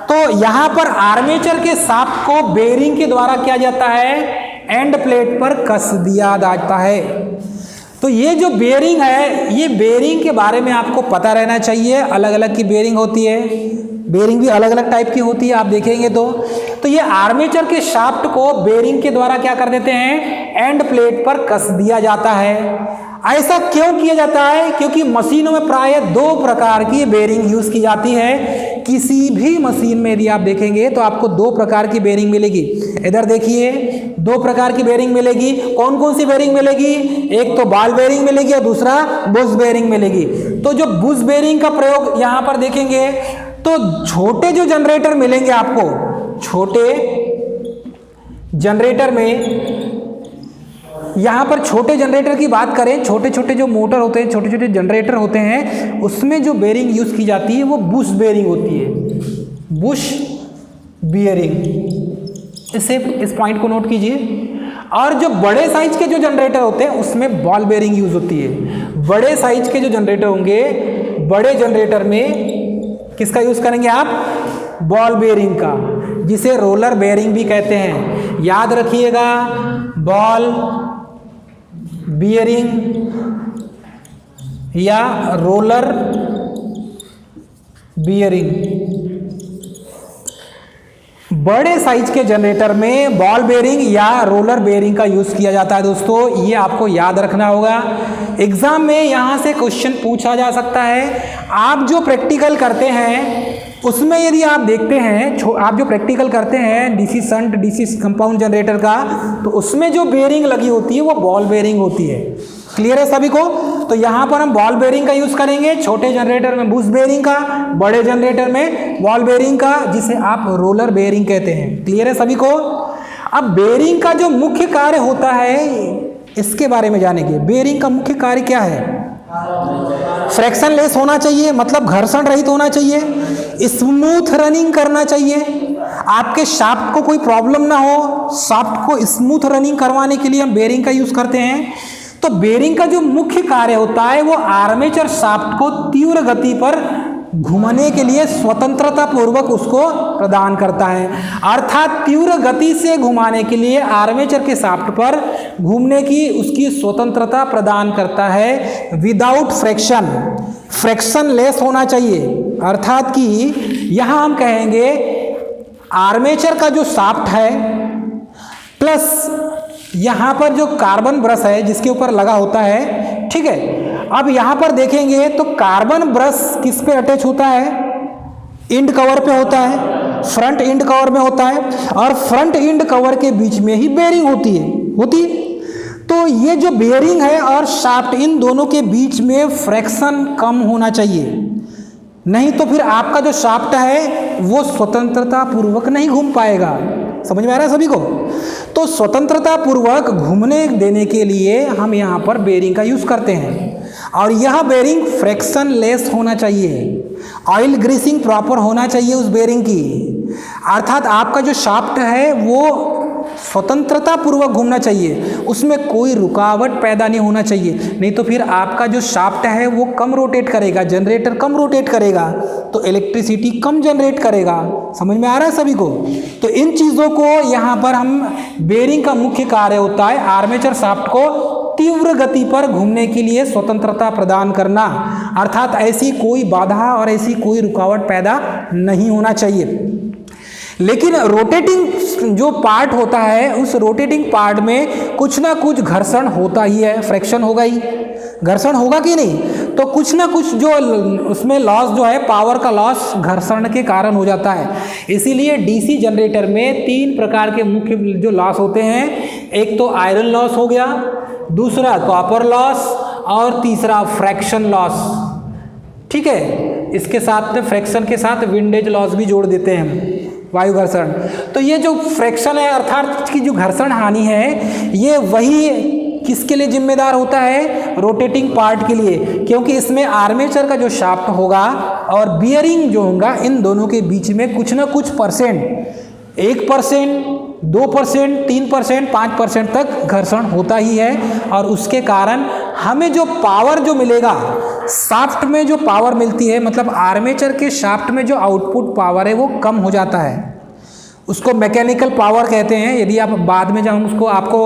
तो यहाँ पर आर्मेचर के शाफ्ट को बेयरिंग के द्वारा क्या जाता है? एंड प्लेट पर कस दिया जाता है। तो ये जो बेयरिंग है, ये बेयरिंग के बारे में आपको पता रहना चाहिए। अलग अलग की बेयरिंग होती है, बेयरिंग भी अलग अलग टाइप की होती है, आप देखेंगे तो ये आर्मेचर के शाफ्ट को बेयरिंग के द्वारा क्या कर देते हैं? एंड प्लेट पर कस दिया जाता है। ऐसा क्यों किया जाता है? क्योंकि मशीनों में प्राय 2 प्रकार की बेयरिंग यूज की जाती है। किसी भी मशीन में यदि आप देखेंगे तो आपको 2 प्रकार की बेयरिंग मिलेगी। इधर देखिए 2 प्रकार की बेयरिंग मिलेगी। कौन कौन सी बेयरिंग मिलेगी? एक तो बॉल बेयरिंग मिलेगी और दूसरा बुश बेयरिंग मिलेगी। तो जो बुश बेयरिंग का प्रयोग यहाँ पर देखेंगे तो छोटे जो जनरेटर मिलेंगे आपको, छोटे जनरेटर में, यहाँ पर छोटे जनरेटर की बात करें, छोटे छोटे जो मोटर होते हैं, छोटे छोटे जनरेटर होते हैं, उसमें जो बेयरिंग यूज की जाती है वो बुश बेयरिंग होती है, बुश बेयरिंग। इस पॉइंट को नोट कीजिए। और जो बड़े साइज के जो जनरेटर होते हैं उसमें बॉल बेयरिंग यूज होती है। बड़े साइज के जो जनरेटर होंगे, बड़े जनरेटर में किसका यूज करेंगे आप? बॉल बेयरिंग का, जिसे रोलर बेयरिंग भी कहते हैं। याद रखिएगा, बॉल बियरिंग या रोलर बियरिंग। बड़े साइज के जनरेटर में बॉल बेयरिंग या रोलर बेयरिंग का यूज किया जाता है दोस्तों, ये आपको याद रखना होगा। एग्जाम में यहां से क्वेश्चन पूछा जा सकता है। आप जो प्रैक्टिकल करते हैं उसमें यदि आप देखते हैं, आप जो प्रैक्टिकल करते हैं DC shunt, DC compound generator का, तो उसमें जो बेयरिंग लगी होती है वो बॉल बेयरिंग होती है। क्लियर है सभी को? तो यहाँ पर हम बॉल बेयरिंग का यूज करेंगे, छोटे जनरेटर में बुश बेयरिंग का, बड़े जनरेटर में बॉल बेयरिंग का, जिसे आप रोलर बेयरिंग कहते हैं। क्लियर है सभी को? अब बेयरिंग का जो मुख्य कार्य होता है इसके बारे में जानेंगे। बेयरिंग का मुख्य कार्य क्या है? फ्रैक्शन लेस होना चाहिए, मतलब घर्षण रहित होना चाहिए, स्मूथ रनिंग करना चाहिए, आपके शाफ्ट को कोई प्रॉब्लम ना हो। शाफ्ट को स्मूथ रनिंग करवाने के लिए हम बेयरिंग का यूज करते हैं। तो बेयरिंग का जो मुख्य कार्य होता है वो आर्मेचर शाफ्ट को तीव्र गति पर घूमने के लिए स्वतंत्रता पूर्वक उसको प्रदान करता है। अर्थात तीव्र गति से घुमाने के लिए आर्मेचर के शाफ्ट पर घूमने की उसकी स्वतंत्रता प्रदान करता है। विदाउट फ्रिक्शन, फ्रिक्शन लेस होना चाहिए। अर्थात कि यहाँ हम कहेंगे आर्मेचर का जो शाफ्ट है प्लस यहाँ पर जो कार्बन ब्रश है जिसके ऊपर लगा होता है, ठीक है। अब यहाँ पर देखेंगे तो कार्बन ब्रश किस पे अटैच होता है? एंड कवर पे होता है। फ्रंट एंड कवर में होता है, और फ्रंट एंड कवर के बीच में ही बेयरिंग होती है। तो ये जो बेयरिंग है और शाफ्ट, इन दोनों के बीच में फ्रैक्शन कम होना चाहिए, नहीं तो फिर आपका जो शाफ्ट है वो स्वतंत्रता पूर्वक नहीं घूम पाएगा। समझ में आ रहा है सभी को? तो स्वतंत्रता पूर्वक घूमने देने के लिए हम यहाँ पर बेयरिंग का यूज करते हैं, और यह बेयरिंग फ्रैक्शन लेस होना चाहिए, ऑयल ग्रीसिंग प्रॉपर होना चाहिए उस बेयरिंग की, अर्थात आपका जो शाफ्ट है वो स्वतंत्रता पूर्वक घूमना चाहिए, उसमें कोई रुकावट पैदा नहीं होना चाहिए, नहीं तो फिर आपका जो शाफ्ट है वो कम रोटेट करेगा, जनरेटर कम रोटेट करेगा, तो इलेक्ट्रिसिटी कम जनरेट करेगा। समझ में आ रहा है सभी को? तो इन चीज़ों को यहाँ पर हम, बेयरिंग का मुख्य कार्य होता है आर्मेचर शाफ्ट को तीव्र गति पर घूमने के लिए स्वतंत्रता प्रदान करना, अर्थात ऐसी कोई बाधा और ऐसी कोई रुकावट पैदा नहीं होना चाहिए। लेकिन रोटेटिंग जो पार्ट होता है, उस रोटेटिंग पार्ट में कुछ ना कुछ घर्षण होता ही है, फ्रिक्शन होगा ही, घर्षण होगा कि नहीं? तो कुछ ना कुछ जो उसमें लॉस जो है, पावर का लॉस घर्षण के कारण हो जाता है। इसीलिए डीसी जनरेटर में 3 प्रकार के मुख्य जो लॉस होते हैं, एक तो आयरन लॉस हो गया, दूसरा कॉपर लॉस, और तीसरा फ्रैक्शन लॉस। ठीक है, इसके साथ में फ्रैक्शन के साथ विंडेज लॉस भी जोड़ देते हैं, वायु घर्षण। तो ये जो फ्रैक्शन है अर्थात की जो घर्षण हानि है, ये वही किसके लिए जिम्मेदार होता है? रोटेटिंग पार्ट के लिए, क्योंकि इसमें आर्मेचर का जो शाफ्ट होगा और बियरिंग जो होगा, इन दोनों के बीच में कुछ ना कुछ परसेंट, 1%, 2%, 3%, 5% तक घर्षण होता ही है, और उसके कारण हमें जो पावर जो मिलेगा, शाफ्ट में जो पावर मिलती है, मतलब आर्मेचर के शाफ्ट में जो आउटपुट पावर है वो कम हो जाता है, उसको मैकेनिकल पावर कहते हैं। यदि आप बाद में जब उसको आपको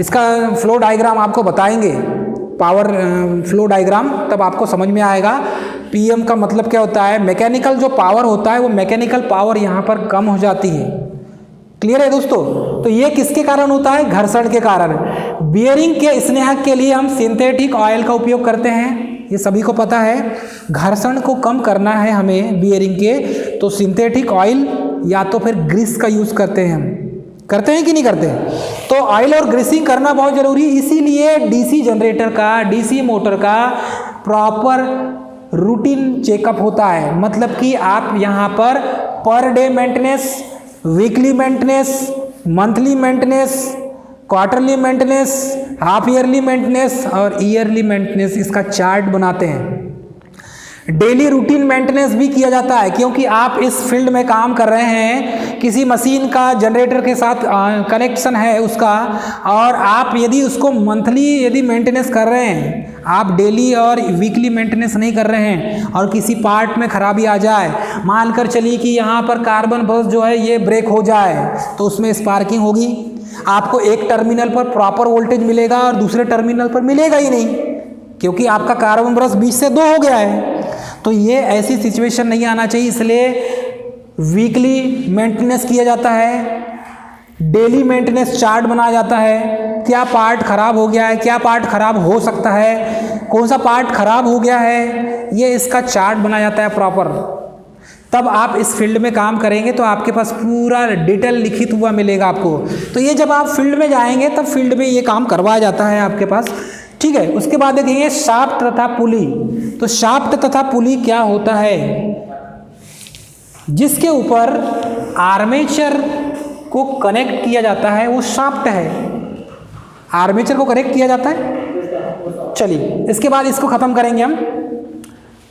इसका फ्लो डायग्राम आपको बताएंगे, पावर फ्लो डायग्राम, तब आपको समझ में आएगा पीएम का मतलब क्या होता है। मैकेनिकल जो पावर होता है वो मैकेनिकल पावर यहाँ पर कम हो जाती है। क्लियर है दोस्तों? तो ये किसके कारण होता है? घर्षण के कारण। बियरिंग के स्नेहक के लिए हम सिंथेटिक ऑयल का उपयोग करते हैं, ये सभी को पता है। घर्षण को कम करना है हमें बियरिंग के, तो सिंथेटिक ऑयल या तो फिर ग्रीस का यूज करते हैं। हम करते हैं कि नहीं करते? तो ऑयल और ग्रीसिंग करना बहुत जरूरी, इसीलिए डीसी जनरेटर का, डीसी मोटर का प्रॉपर रूटीन चेकअप होता है। मतलब कि आप यहाँ per day maintenance, weekly maintenance, monthly maintenance, quarterly maintenance, half yearly maintenance और ईयरली मेंटेनेंस, इसका चार्ट बनाते हैं। डेली रूटीन मेंटेनेंस भी किया जाता है, क्योंकि आप इस फील्ड में काम कर रहे हैं, किसी मशीन का जनरेटर के साथ कनेक्शन है उसका, और आप यदि उसको मंथली यदि मेंटेनेंस कर रहे हैं, आप डेली और वीकली मेंटेनेंस नहीं कर रहे हैं, और किसी पार्ट में खराबी आ जाए, मानकर चलिए कि यहाँ पर कार्बन बस जो है ये ब्रेक हो जाए, तो उसमें स्पार्किंग होगी। आपको एक टर्मिनल पर प्रॉपर वोल्टेज मिलेगा और दूसरे टर्मिनल पर मिलेगा ही नहीं, क्योंकि आपका कार्बन ब्रश 20 से 2 हो गया है। तो ये ऐसी सिचुएशन नहीं आना चाहिए, इसलिए वीकली मेंटेनेंस किया जाता है, डेली मेंटेनेंस चार्ट बनाया जाता है। क्या पार्ट खराब हो गया है, क्या पार्ट खराब हो सकता है, कौन सा पार्ट खराब हो गया है, ये इसका चार्ट बनाया जाता है प्रॉपर। तब आप इस फील्ड में काम करेंगे तो आपके पास पूरा डिटेल लिखित हुआ मिलेगा आपको। तो ये जब आप फील्ड में जाएंगे तब फील्ड में ये काम करवाया जाता है आपके पास। ठीक है, उसके बाद देखेंगे शाफ्ट तथा पुली। तो शाफ्ट तथा पुली क्या होता है? जिसके ऊपर आर्मेचर को कनेक्ट किया जाता है वो शाफ्ट है। आर्मेचर को कनेक्ट किया जाता है। चलिए इसके बाद इसको खत्म करेंगे हम।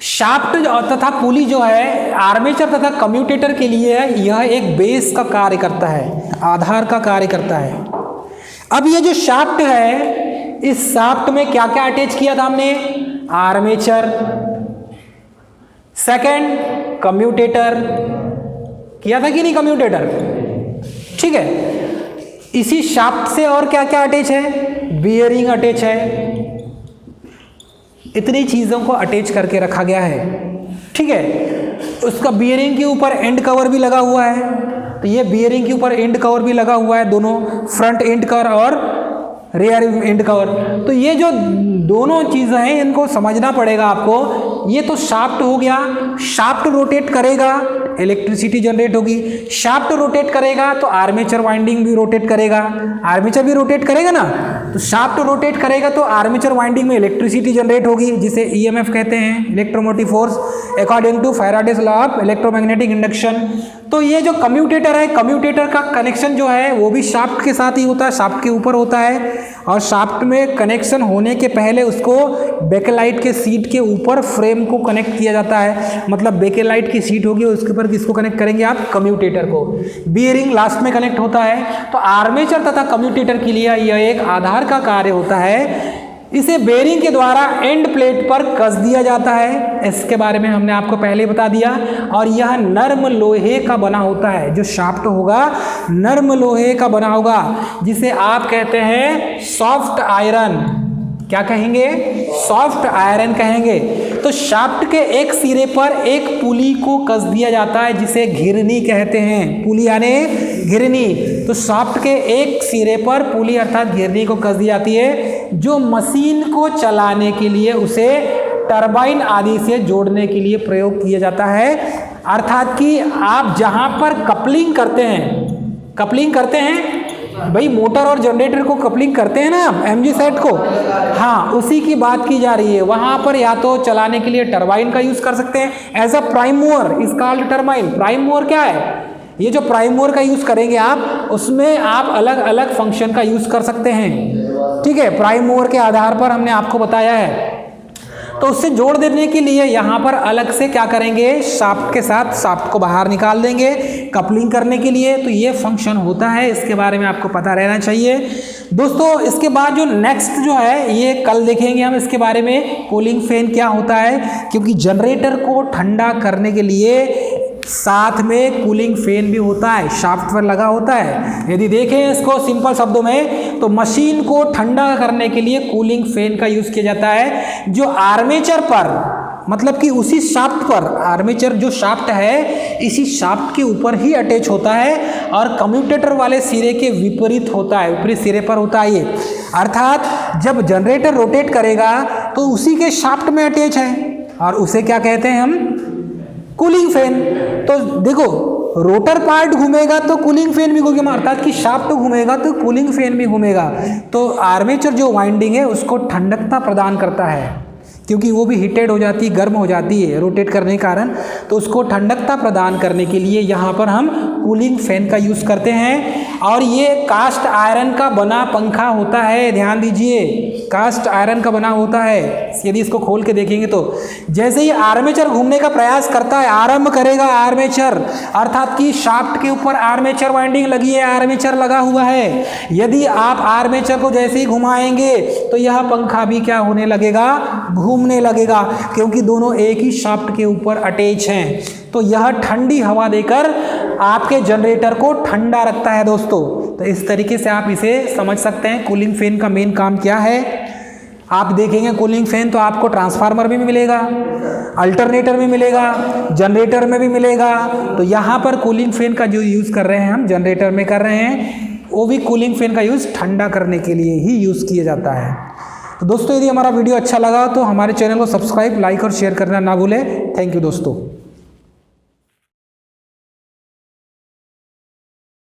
शाफ्ट तथा पुली जो है आर्मेचर तथा कम्यूटेटर के लिए यह एक बेस का कार्य करता है, आधार का कार्य करता है। अब ये जो शाफ्ट है, इस शाफ्ट में क्या क्या अटैच किया था हमने? आर्मेचर, सेकंड कम्यूटेटर किया था कि नहीं? कम्यूटेटर, ठीक है। इसी शाफ्ट से और क्या क्या अटैच है? बियरिंग अटैच है। इतनी चीज़ों को अटैच करके रखा गया है, ठीक है। उसका बियरिंग के ऊपर एंड कवर भी लगा हुआ है, तो ये बियरिंग के ऊपर एंड कवर भी लगा हुआ है, दोनों फ्रंट एंड कवर और रेयर एंड कवर। तो ये जो दोनों चीज़ें हैं इनको समझना पड़ेगा आपको। ये तो शाफ्ट हो गया, शाफ्ट रोटेट करेगा, इलेक्ट्रिसिटी जनरेट होगी। शाफ्ट रोटेट करेगा तो आर्मेचर वाइंडिंग भी रोटेट करेगा, आर्मेचर भी रोटेट करेगा ना, तो शाफ्ट रोटेट करेगा तो आर्मेचर वाइंडिंग में इलेक्ट्रिसिटी जनरेट होगी जिसे ईएमएफ कहते हैं, electromotive force, according to Faraday's law of electromagnetic induction. तो ये जो कम्यूटेटर है, कम्यूटेटर का कनेक्शन जो है वो भी शाफ्ट के साथ ही होता है, शाफ्ट के ऊपर होता है, और शाफ्ट में कनेक्शन होने के पहले उसको बेकेलाइट के सीट के ऊपर फ्रेम को कनेक्ट किया जाता है। मतलब बेकेलाइट की सीट होगी, उसके ऊपर किसको कनेक्ट करेंगे आप? कम्यूटेटर को। बीयरिंग लास्ट में कनेक्ट होता है। तो आर्मेचर तथा कम्यूटेटर के लिए यह एक आधार का कार्य होता है। इसे बेरिंग के द्वारा एंड प्लेट पर कस दिया जाता है, इसके बारे में हमने आपको पहले बता दिया। और यह नर्म लोहे का बना होता है, जो शाफ्ट होगा नर्म लोहे का बना होगा, जिसे आप कहते हैं सॉफ्ट आयरन। क्या कहेंगे? सॉफ्ट आयरन कहेंगे। तो शाफ्ट के एक सिरे पर एक पुली को कस दिया जाता है जिसे घिरनी कहते हैं। पुली यानी घिरनी। तो शाफ्ट के एक सिरे पर पुली अर्थात घिरनी को कस दी जाती है, जो मशीन को चलाने के लिए उसे टरबाइन आदि से जोड़ने के लिए प्रयोग किया जाता है। अर्थात कि आप जहाँ पर कपलिंग करते हैं भाई, मोटर और जनरेटर को कपलिंग करते हैं ना एमजी सेट को, हाँ उसी की बात की जा रही है। वहाँ पर या तो चलाने के लिए टरबाइन का यूज़ कर सकते हैं as a prime mover is called turbine. Prime mover क्या है? ये जो प्राइम मूवर का यूज़ करेंगे आप, उसमें आप अलग अलग फंक्शन का यूज़ कर सकते हैं। ठीक है, प्राइम मूवर के आधार पर हमने आपको बताया है। तो उससे जोड़ देने के लिए यहाँ पर अलग से क्या करेंगे? शाफ्ट के साथ शाफ्ट को बाहर निकाल देंगे कपलिंग करने के लिए। तो ये फंक्शन होता है, इसके बारे में आपको पता रहना चाहिए दोस्तों। इसके बाद जो नेक्स्ट जो है ये कल देखेंगे हम इसके बारे में, कूलिंग फैन क्या होता है, क्योंकि जनरेटर को ठंडा करने के लिए साथ में कूलिंग फैन भी होता है, शाफ्ट पर लगा होता है। यदि देखें इसको सिंपल शब्दों में, तो मशीन को ठंडा करने के लिए कूलिंग फैन का यूज़ किया जाता है, जो आर्मेचर पर, मतलब कि उसी शाफ्ट पर, आर्मेचर जो शाफ्ट है इसी शाफ्ट के ऊपर ही अटैच होता है और कम्यूटेटर वाले सिरे के विपरीत होता है, विपरीत सिरे पर होता है ये। अर्थात जब जनरेटर रोटेट करेगा तो उसी के शाफ्ट में अटैच है और उसे क्या कहते हैं हम? Cooling fan. तो देखो, रोटर पार्ट घूमेगा तो कूलिंग फैन भी घूमेगा, अर्थात कि शाफ्ट घूमेगा तो कूलिंग फैन भी घूमेगा। तो आर्मेचर जो वाइंडिंग है उसको ठंडकता प्रदान करता है, क्योंकि वो भी हीटेड हो जाती है, गर्म हो जाती है रोटेट करने के कारण। तो उसको ठंडकता प्रदान करने के लिए यहाँ पर हम कूलिंग फैन का यूज़ करते हैं। और ये कास्ट आयरन का बना पंखा होता है, ध्यान दीजिए, कास्ट आयरन का बना होता है। यदि इसको खोल के देखेंगे तो जैसे ही आर्मेचर घूमने का प्रयास करता है, आरंभ करेगा आर्मेचर, अर्थात कि शाफ्ट के ऊपर आर्मेचर वाइंडिंग लगी है, आर्मेचर लगा हुआ है। यदि आप आर्मेचर को जैसे ही घुमाएंगे तो यह पंखा भी क्या होने लगेगा? घूमने लगेगा, क्योंकि दोनों एक ही शाफ्ट के ऊपर अटैच हैं। तो यह ठंडी हवा देकर आपके जनरेटर को ठंडा रखता है दोस्तों। तो इस तरीके से आप इसे समझ सकते हैं कूलिंग फैन का मेन काम क्या है। आप देखेंगे कूलिंग फैन तो आपको ट्रांसफार्मर में भी मिलेगा, अल्टरनेटर में मिलेगा, जनरेटर में भी मिलेगा। तो यहाँ पर कूलिंग फैन का जो यूज़ कर रहे हैं हम, जनरेटर में कर रहे हैं, वो भी कूलिंग फैन का यूज़ ठंडा करने के लिए ही यूज़ किया जाता है। तो दोस्तों, यदि हमारा वीडियो अच्छा लगा तो हमारे चैनल को सब्सक्राइब, लाइक और शेयर करना ना भूलें। थैंक यू दोस्तों।